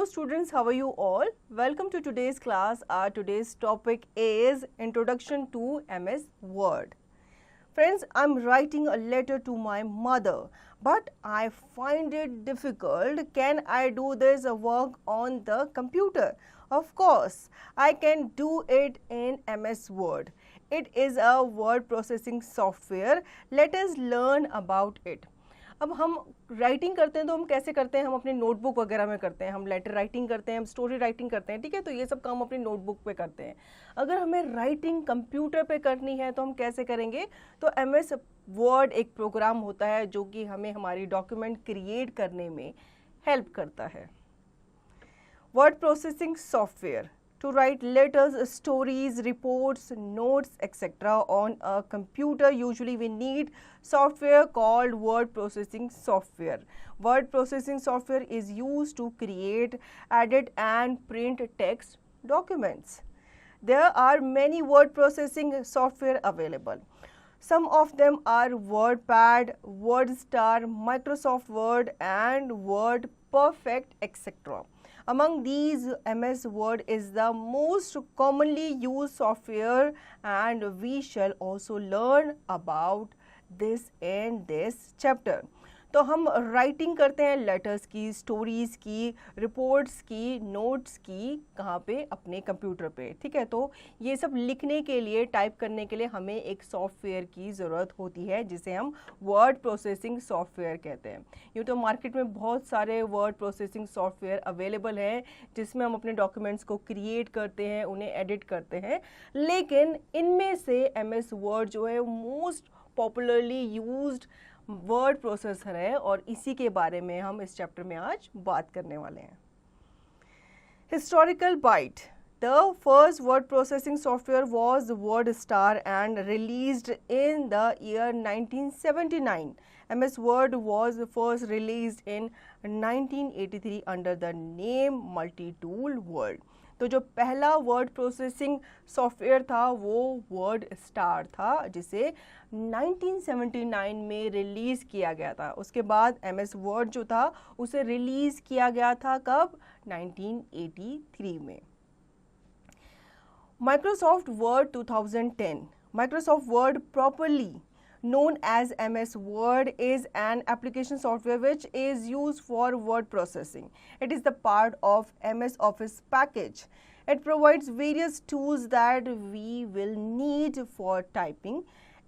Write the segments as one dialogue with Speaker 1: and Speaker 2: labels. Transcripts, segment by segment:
Speaker 1: students, how are you all? Welcome to today's class. Our today's topic is Introduction to MS Word. Friends, I'm writing a letter to my mother, but I find it difficult. Can I do this work on the computer? Of course, I can do it in MS Word. It is a word processing software. Let us learn about it. अब हम writing करते हैं तो हम कैसे करते हैं, हम अपने नोटबुक वगैरह में करते हैं, हम लेटर राइटिंग करते हैं, हम स्टोरी राइटिंग करते हैं, ठीक है। तो ये सब काम अपनी नोटबुक पे करते हैं। अगर हमें राइटिंग कंप्यूटर पे करनी है तो हम कैसे करेंगे? तो एमएस वर्ड एक प्रोग्राम होता है जो कि हमें हमारी डॉक्यूमेंट क्रिएट करने में हेल्प करता है। Word processing software to write letters, stories, reports, notes, etc. on a computer. Usually we need software called word processing software. Word processing software is used to create, edit and print text documents. There are many word processing software available. Some of them are WordPad, WordStar, Microsoft Word and WordPerfect, etc. Among these, MS Word is the most commonly used software and we shall also learn about this in this chapter. तो हम writing करते हैं letters की, stories की, reports की, notes की, कहाँ पे? अपने कंप्यूटर पे, ठीक है। तो ये सब लिखने के लिए, टाइप करने के लिए हमें एक सॉफ्टवेयर की ज़रूरत होती है जिसे हम वर्ड प्रोसेसिंग सॉफ्टवेयर कहते हैं। यूँ तो मार्केट में बहुत सारे वर्ड प्रोसेसिंग सॉफ्टवेयर अवेलेबल हैं जिसमें हम अपने डॉक्यूमेंट्स को क्रिएट करते हैं, उन्हें एडिट करते हैं, लेकिन इनमें से MS वर्ड जो है most popularly used word processor है और इसी के बारे में हम इस चैप्टर में आज बात करने वाले हैं। Historical bite. The first word processing software was WordStar and released in the year 1979. MS Word was first released in 1983 under the name Multitool Word. तो जो पहला वर्ड प्रोसेसिंग सॉफ्टवेयर था वो वर्ड स्टार था जिसे 1979 में रिलीज़ किया गया था। उसके बाद MS वर्ड जो था उसे रिलीज़ किया गया था कब? 1983 में। Microsoft Word 2010. Microsoft Word, properly known as MS Word, is an application software which is used for word processing. It is the part of MS Office package. It provides various tools that we will need for typing,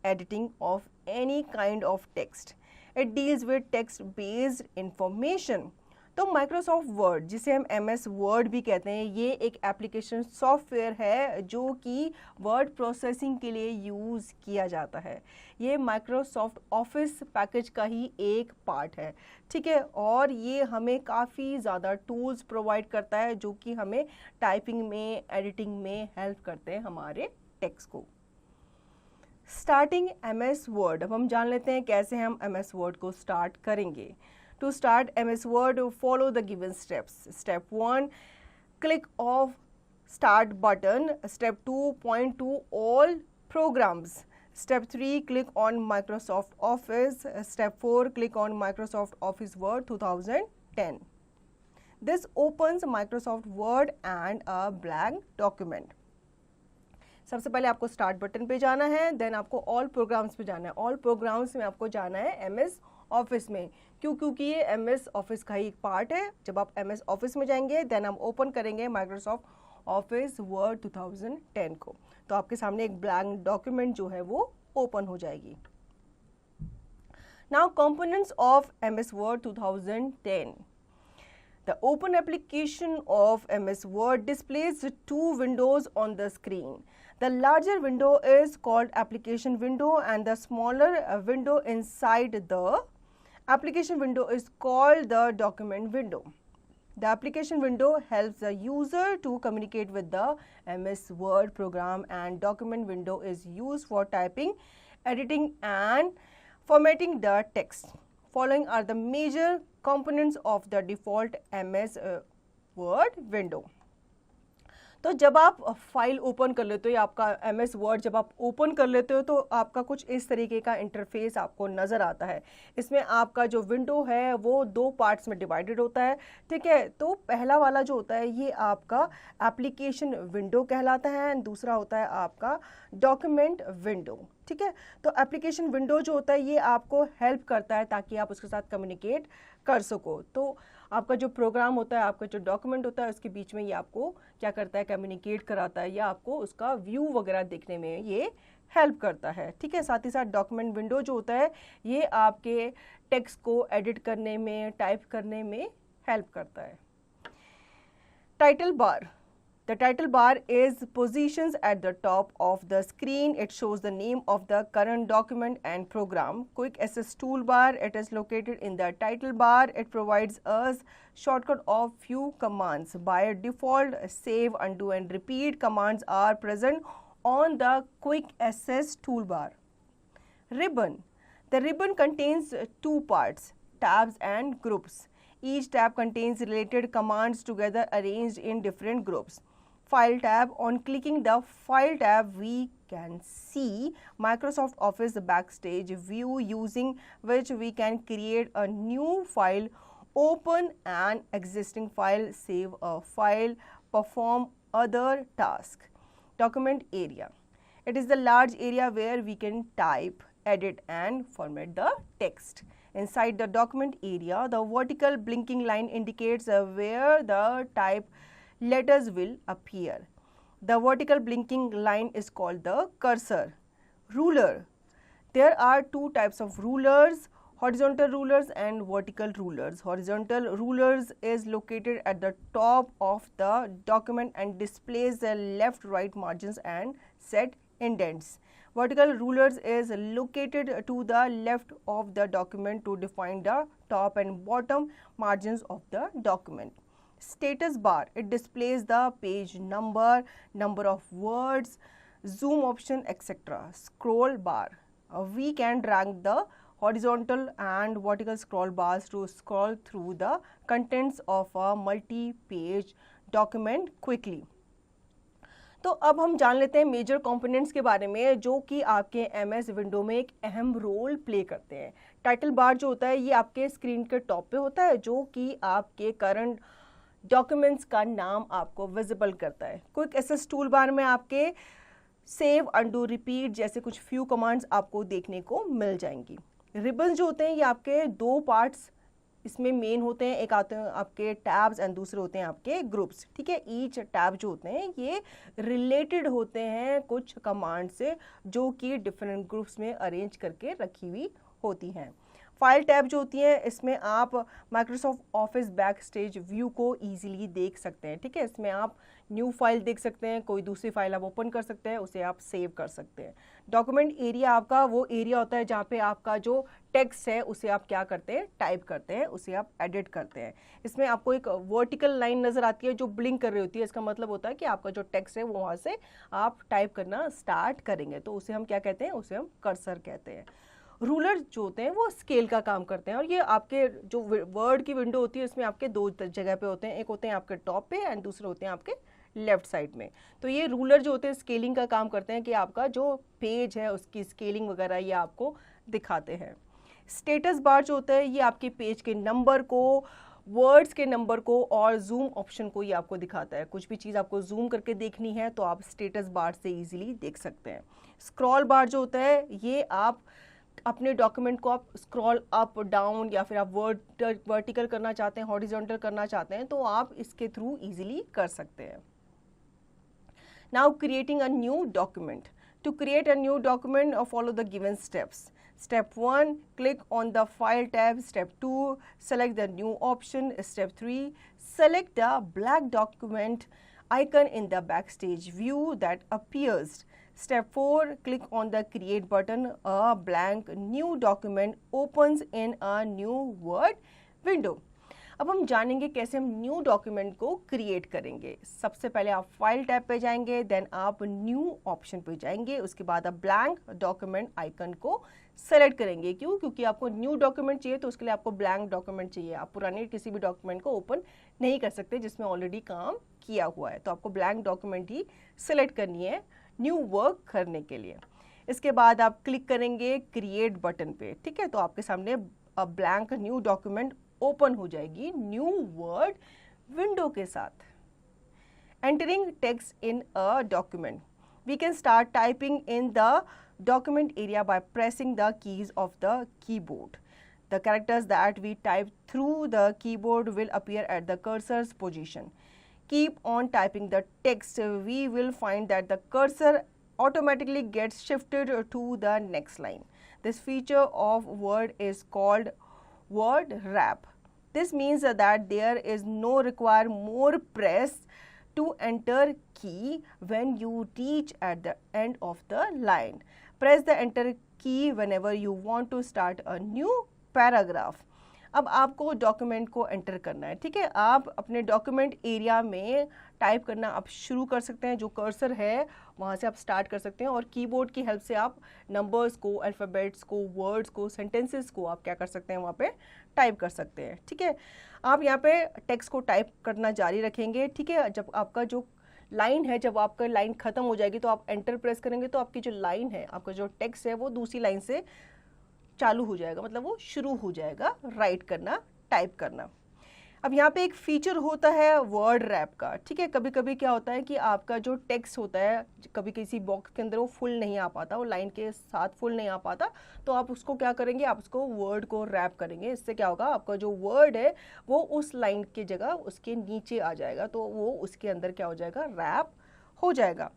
Speaker 1: editing of any kind of text. It deals with text-based information. तो Microsoft word, जिसे हम MS word भी कहते हैं, ये एक application software है जो कि वर्ड प्रोसेसिंग के लिए यूज़ किया जाता है। ये माइक्रोसॉफ्ट ऑफिस पैकेज का ही एक पार्ट है, ठीक है। और ये हमें काफ़ी ज़्यादा टूल्स प्रोवाइड करता है जो कि हमें टाइपिंग में, एडिटिंग में हेल्प करते हैं हमारे टेक्स्ट को। Starting MS word. अब हम जान लेते हैं कैसे हम MS वर्ड को स्टार्ट करेंगे। To start MS Word, follow the given steps. Step 1, click off Start button. Step 2, point to all programs. Step 3, click on Microsoft Office. Step 4, click on Microsoft Office Word 2010. This opens Microsoft Word and a blank document. सबसे पहले आपको start button पे जाना है, then आपको all programmes पे जाना है। ऑल प्रोग्राम्स में आपको जाना है MS ऑफिस में। क्यों? क्योंकि ये MS ऑफिस का ही एक पार्ट है। जब आप MS ऑफिस में जाएंगे देन हम ओपन करेंगे माइक्रोसॉफ्ट ऑफिस वर्ड 2010 को, तो आपके सामने एक ब्लैंक डॉक्यूमेंट जो है वो ओपन हो जाएगी। Now components of MS word 2010. The open application of MS Word displays two windows on the screen. The larger window is called application window and the smaller window inside the application window is called the document window. The application window helps the user to communicate with the MS Word program and document window is used for typing, editing and formatting the text. Following are the major components of the default MS Word window. तो जब आप file open कर लेते हो या आपका MS word जब आप ओपन कर लेते हो तो आपका कुछ इस तरीके का इंटरफेस आपको नज़र आता है। इसमें आपका जो विंडो है वो 2 पार्ट्स में डिवाइडेड होता है, ठीक है। तो पहला वाला जो होता है ये आपका एप्लीकेशन विंडो कहलाता है एंड दूसरा होता है आपका डॉक्यूमेंट विंडो, ठीक है। तो एप्लीकेशन विंडो जो होता है ये आपको हेल्प करता है ताकि आप उसके साथ कम्युनिकेट कर सको। तो आपका जो प्रोग्राम होता है, आपका जो डॉक्यूमेंट होता है, उसके बीच में ये आपको क्या करता है, कम्युनिकेट कराता है या आपको उसका व्यू वगैरह देखने में ये हेल्प करता है, ठीक है। साथ ही साथ डॉक्यूमेंट विंडो जो होता है ये आपके टेक्स्ट को एडिट करने में, टाइप करने में हेल्प करता है। Title bar. The title bar is positions at the top of the screen. It shows the name of the current document and program. Quick access toolbar. It is located in the title bar. It provides us shortcut of few commands. By default, save, undo and repeat commands are present on the quick access toolbar. Ribbon. The ribbon contains two parts, tabs and groups. Each tab contains related commands together arranged in different groups. File tab. On clicking the File tab, we can see Microsoft Office backstage view using which we can create a new file, open an existing file, save a file, perform other tasks. Document area. It is the large area where we can type, edit and format the text. Inside the document area, the vertical blinking line indicates where the type letters will appear. The vertical blinking line is called the cursor. Ruler. There are two types of rulers, horizontal rulers and vertical rulers. Horizontal rulers is located at the top of the document and displays the left, right margins and set indents. Vertical rulers is located to the left of the document to define the top and bottom margins of the document. Status bar. It displays the page number, number of words, zoom option, etc. Scroll bar. We can drag the horizontal and vertical scroll bars to scroll through the contents of a multi-page document quickly. तो अब हम जान लेते हैं major components के बारे में जो कि आपके MS विंडो में एक अहम रोल प्ले करते हैं। टाइटल बार जो होता है ये आपके स्क्रीन के टॉप पे होता है जो कि आपके करंट डॉक्यूमेंट्स का नाम आपको विजिबल करता है। क्विक एक्सेस टूल बार में आपके सेव, अंडू, रिपीट जैसे कुछ फ्यू कमांड्स आपको देखने को मिल जाएंगी। रिबन्स जो होते हैं ये आपके दो पार्ट्स इसमें मेन होते हैं, एक आते हैं आपके टैब्स एंड दूसरे होते हैं आपके ग्रुप्स, ठीक है। ईच टैब जो होते हैं ये रिलेटेड होते हैं कुछ कमांड से जो कि डिफरेंट ग्रुप्स में अरेंज करके रखी हुई होती हैं। फाइल टैब जो होती है इसमें आप माइक्रोसॉफ्ट ऑफिस बैकस्टेज व्यू को इजीली देख सकते हैं, ठीक है। इसमें आप न्यू फाइल देख सकते हैं, कोई दूसरी फाइल आप ओपन कर सकते हैं, उसे आप सेव कर सकते हैं। डॉक्यूमेंट एरिया आपका वो एरिया होता है जहाँ पे आपका जो टेक्स्ट है उसे आप क्या करते हैं, टाइप करते हैं, उसे आप एडिट करते हैं। इसमें आपको एक वर्टिकल लाइन नज़र आती है जो ब्लिंक कर रही होती है, इसका मतलब होता है कि आपका जो टेक्स्ट है वो वहाँ से आप टाइप करना स्टार्ट करेंगे, तो उसे हम क्या कहते हैं, उसे हम कर्सर कहते हैं। रूलर जो होते हैं वो स्केल का काम करते हैं और ये आपके जो वर्ड की विंडो होती है इसमें आपके दो जगह पे होते हैं, एक होते हैं आपके टॉप पे एंड दूसरे होते हैं आपके लेफ्ट साइड में। तो ये रूलर जो होते हैं स्केलिंग का काम करते हैं कि आपका जो पेज है उसकी स्केलिंग वगैरह ये आपको दिखाते हैं। स्टेटस बार जो होता है ये आपके पेज के नंबर को, वर्ड्स के नंबर को और जूम ऑप्शन को ये आपको दिखाता है। कुछ भी चीज़ आपको जूम करके देखनी है तो आप स्टेटस बार से इजीली देख सकते हैं। स्क्रॉल बार जो होता है ये आप अपने डॉक्यूमेंट को आप स्क्रॉल अप डाउन या फिर आप वर्टिकल करना चाहते हैं, हॉरिजॉन्टल करना चाहते हैं तो आप इसके थ्रू इजीली कर सकते हैं। Now creating a new document. To create a new document, follow the given steps. Step 1, click on the File tab. Step 2, select the new option. Step 3, select the black document icon in the backstage view that appears. Step 4, click on the Create button. A blank new document opens in a new Word window. अब हम जानेंगे कैसे हम new document को create करेंगे। सबसे पहले आप फाइल टैब पे जाएंगे, देन आप न्यू ऑप्शन पे जाएंगे, उसके बाद आप ब्लैंक डॉक्यूमेंट आइकन को सेलेक्ट करेंगे। क्यों? क्योंकि आपको न्यू डॉक्यूमेंट चाहिए तो उसके लिए आपको ब्लैंक डॉक्यूमेंट चाहिए। आप पुराने किसी भी डॉक्यूमेंट को ओपन नहीं कर सकते जिसमें ऑलरेडी काम किया हुआ है, तो आपको ब्लैंक डॉक्यूमेंट ही सिलेक्ट करनी है न्यू वर्क करने के लिए। इसके बाद आप क्लिक करेंगे क्रिएट बटन पे, ठीक है, तो आपके सामने ब्लैंक न्यू डॉक्यूमेंट ओपन हो जाएगी न्यू वर्ड विंडो के साथ। Entering text in a document, we can start typing in the document area by pressing the keys of the keyboard. The characters that we type through the keyboard will appear at the cursor's position. Keep on typing the text. We will find that the cursor automatically gets shifted to the next line. This feature of Word is called word wrap. This means that there is no require more press to enter key when you reach at the end of the line. Press the enter key whenever you want to start a new paragraph. अब आपको document को enter करना है, ठीक है। आप अपने document area में टाइप करना आप शुरू कर सकते हैं, जो कर्सर है वहाँ से आप स्टार्ट कर सकते हैं, और कीबोर्ड की हेल्प से आप नंबर्स को, अल्फ़ाबेट्स को, वर्ड्स को, सेंटेंसेस को आप क्या कर सकते हैं, वहाँ पे टाइप कर सकते हैं, ठीक है। आप यहाँ पे टेक्स्ट को टाइप करना जारी रखेंगे, ठीक है। जब आपका जो लाइन है, जब आपका लाइन ख़त्म हो जाएगी तो आप एंटर प्रेस करेंगे तो आपकी जो लाइन है, आपका जो टेक्स्ट है वो दूसरी लाइन से चालू हो जाएगा, मतलब वो शुरू हो जाएगा राइट करना, टाइप करना। अब यहाँ पे एक फीचर होता है वर्ड रैप का, ठीक है। कभी कभी क्या होता है कि आपका जो टेक्स्ट होता है, कभी किसी बॉक्स के अंदर वो फुल नहीं आ पाता, वो लाइन के साथ फुल नहीं आ पाता, तो आप उसको क्या करेंगे, आप उसको वर्ड को रैप करेंगे। इससे क्या होगा, आपका जो वर्ड है वो उस लाइन की जगह उसके नीचे आ जाएगा, तो वो उसके अंदर क्या हो जाएगा, रैप हो जाएगा।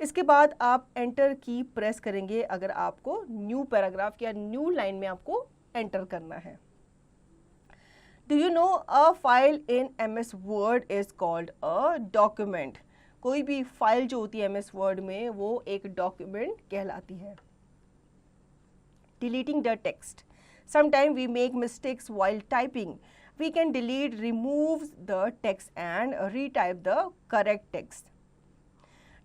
Speaker 1: इसके बाद आप एंटर की प्रेस करेंगे अगर आपको न्यू पैराग्राफ या न्यू लाइन में आपको एंटर करना है। Do you know a file in MS Word is called a document? कोई भी फाइल जो होती है MS Word में वो एक डॉक्यूमेंट कहलाती है। Deleting the text. Sometimes we make mistakes while typing. We can delete, remove the text and retype the correct text.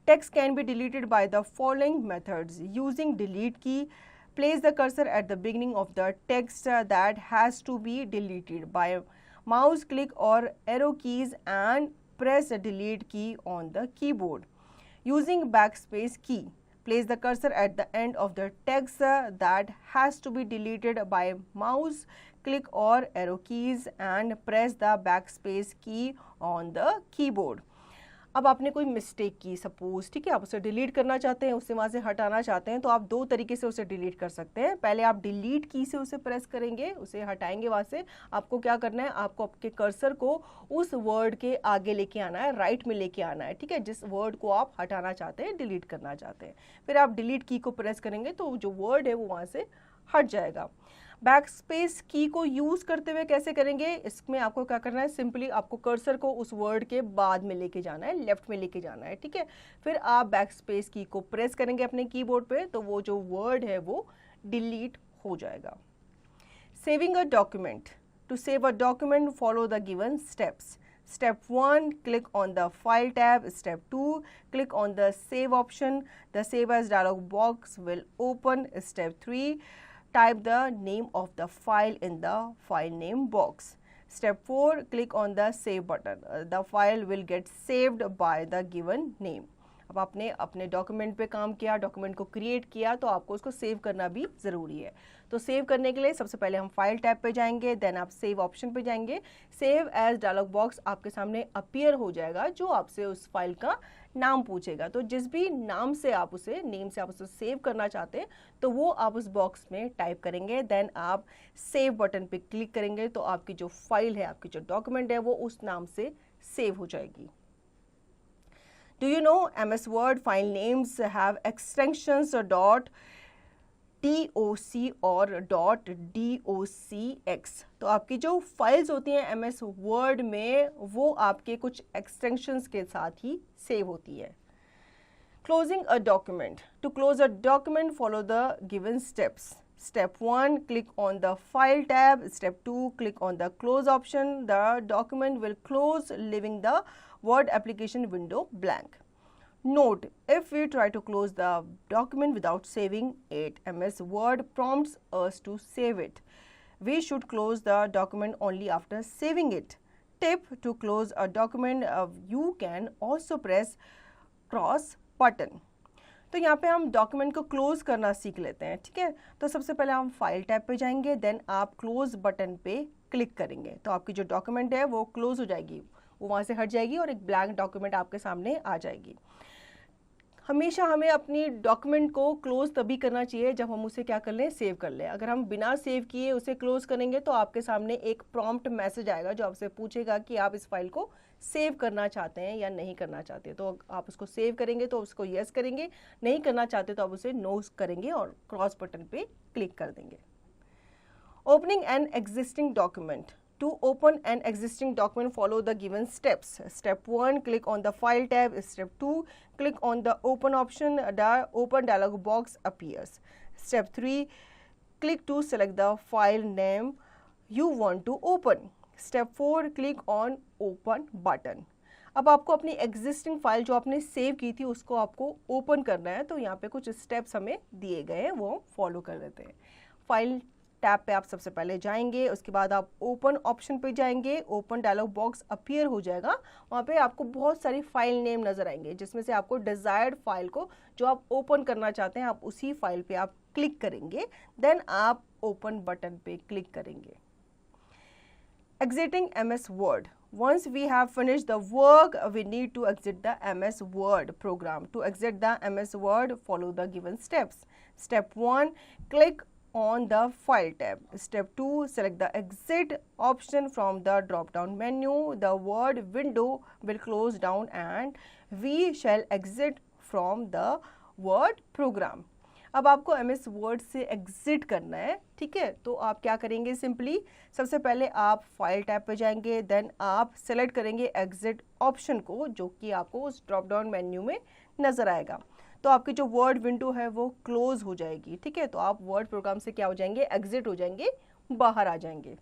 Speaker 1: Text can be deleted by the following methods. Using delete key, place the cursor at the beginning of the text that has to be deleted by mouse click or arrow keys and press the delete key on the keyboard. Using backspace key, place the cursor at the end of the text that has to be deleted by mouse click or arrow keys and press the backspace key on the keyboard. अब आपने कोई mistake की suppose, ठीक है, आप उसे delete करना चाहते हैं, उसे वहाँ से हटाना चाहते हैं, तो आप दो तरीके से उसे डिलीट कर सकते हैं। पहले आप डिलीट की से उसे प्रेस करेंगे, उसे हटाएंगे वहाँ से। आपको क्या करना है, आपको आपके कर्सर को उस वर्ड के आगे लेके आना है, राइट में लेके आना है, ठीक है, जिस वर्ड को आप हटाना चाहते हैं, डिलीट करना चाहते हैं। फिर आप डिलीट की को प्रेस करेंगे तो जो वर्ड है वो वहाँ से हट जाएगा। बैकस्पेस की को यूज़ करते हुए कैसे करेंगे, इसमें आपको क्या करना है, सिंपली आपको कर्सर को उस वर्ड के बाद में लेके जाना है, लेफ्ट में लेके जाना है, ठीक है। फिर आप बैकस्पेस की को प्रेस करेंगे अपने कीबोर्ड पे, तो वो जो वर्ड है वो डिलीट हो जाएगा। Saving a document, to save a document follow the given steps. Step 1, click on the File tab. Step 2, click on the Save option. The Save As dialog box will open. Step 3, type the name of the file in the File name box. Step 4, click on the Save button. The file will get saved by the given name. अब आपने अपने document पे काम किया, document को create किया, तो आपको उसको सेव करना भी ज़रूरी है। तो सेव करने के लिए सबसे पहले हम फाइल टैब पे जाएंगे, देन आप सेव ऑप्शन पे जाएंगे। सेव एज डायलॉग बॉक्स आपके सामने अपीयर हो जाएगा, जो आपसे उस फाइल का नाम पूछेगा। तो जिस भी नाम से आप उसे, नेम से आप उसे सेव करना चाहते हैं, तो वो आप उस बॉक्स में टाइप करेंगे, देन आप सेव बटन पे क्लिक करेंगे, तो आपकी जो फाइल है, आपकी जो डॉक्यूमेंट है, वो उस नाम से सेव हो जाएगी। Do you know MS Word file names have extensions .doc और .docx। तो आपकी जो फाइल्स होती हैं MS Word में, वो आपके कुछ एक्सटेंशंस के साथ ही सेव होती है। Closing a document. To close a document, follow the given steps. Step 1, click on the File tab. Step 2, click on the Close option. The document will close, leaving the Word application window blank. Note, if we try to close the document without saving it, MS Word prompts us to save it. We should close the document only after saving it. Tip: to close a document, you can also press cross button. तो यहाँ पे हम document को close करना सीख लेते हैं, ठीक है। तो सबसे पहले हम फाइल टैब पे जाएंगे, देन आप क्लोज बटन पे क्लिक करेंगे तो आपकी जो डॉक्यूमेंट है वो क्लोज हो जाएगी, वो वहाँ से हट जाएगी और एक ब्लैंक डॉक्यूमेंट आपके सामने आ जाएगी। हमेशा हमें अपनी डॉक्यूमेंट को क्लोज तभी करना चाहिए जब हम उसे क्या कर लें, सेव कर लें। अगर हम बिना सेव किए उसे क्लोज करेंगे तो आपके सामने एक प्रॉम्प्ट मैसेज आएगा जो आपसे पूछेगा कि आप इस फाइल को सेव करना चाहते हैं या नहीं करना चाहते। तो आप उसको सेव करेंगे तो उसको यस करेंगे, नहीं करना चाहते तो आप उसे नो करेंगे और क्रॉस बटन पे क्लिक कर देंगे। Opening an existing document. To open an existing document, follow the given steps. Step 1, click on the File tab. Step 2, click on the Open option. The Open dialog box appears. Step 3, click to select the file name you want to open. Step 4, click on Open button. अब आपको अपनी existing file जो आपने save की थी उसको आपको open करना है, तो यहाँ पे कुछ स्टेप्स हमें दिए गए हैं, वो फॉलो कर लेते हैं। फाइल टैब पे आप सबसे पहले जाएंगे, उसके बाद आप ओपन ऑप्शन पे जाएंगे, ओपन डायलॉग बॉक्स अपीयर हो जाएगा। वहाँ पे आपको बहुत सारी फाइल नेम नजर आएंगे जिसमें से आपको डिजायर्ड फाइल को जो आप ओपन करना चाहते हैं आप उसी फाइल पे आप क्लिक करेंगे, देन आप ओपन बटन पे क्लिक करेंगे। Exiting MS Word. Once we have finished the work, we need to exit the MS Word program. To exit the MS Word, follow the given steps. Step 1, click on the File tab. Step 2, select the Exit option from the drop-down menu. The Word window will close down and we shall exit from the Word program. अब आपको MS Word से exit करना है, ठीक है। तो आप क्या करेंगे, सिंपली सबसे पहले आप फाइल टैब पे जाएंगे, देन आप सेलेक्ट करेंगे एग्जिट ऑप्शन को जो कि आपको उस ड्रॉप डाउन मेन्यू में नज़र आएगा। तो आपकी जो वर्ड विंडो है वो क्लोज हो जाएगी, ठीक है। तो आप वर्ड प्रोग्राम से क्या हो जाएंगे, एग्जिट हो जाएंगे, बाहर आ जाएंगे।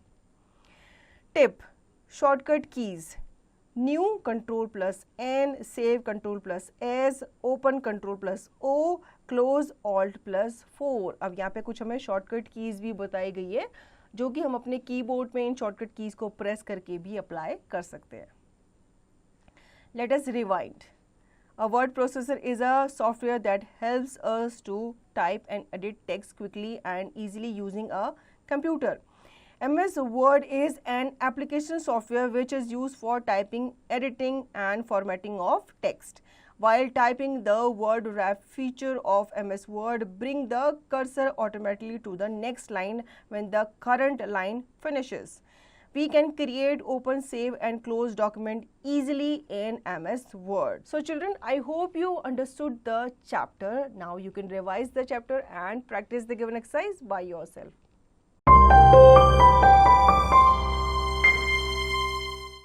Speaker 1: Tip: shortcut keys new Ctrl+N, save Ctrl+S, open Ctrl+O, close Alt+4। अब यहाँ पे कुछ हमें शॉर्टकट कीज भी बताई गई है जो कि हम अपने कीबोर्ड में इन शॉर्टकट कीज को प्रेस करके भी अप्लाई कर सकते हैं। Let us rewind. A word processor is a software that helps us to type and edit text quickly and easily using a computer. MS Word is an application software which is used for typing, editing and formatting of text. While typing, the word wrap feature of MS Word bring the cursor automatically to the next line when the current line finishes. We can create, open, save and close document easily in MS Word. So children, I hope you understood the chapter. Now you can revise the chapter and practice the given exercise by yourself.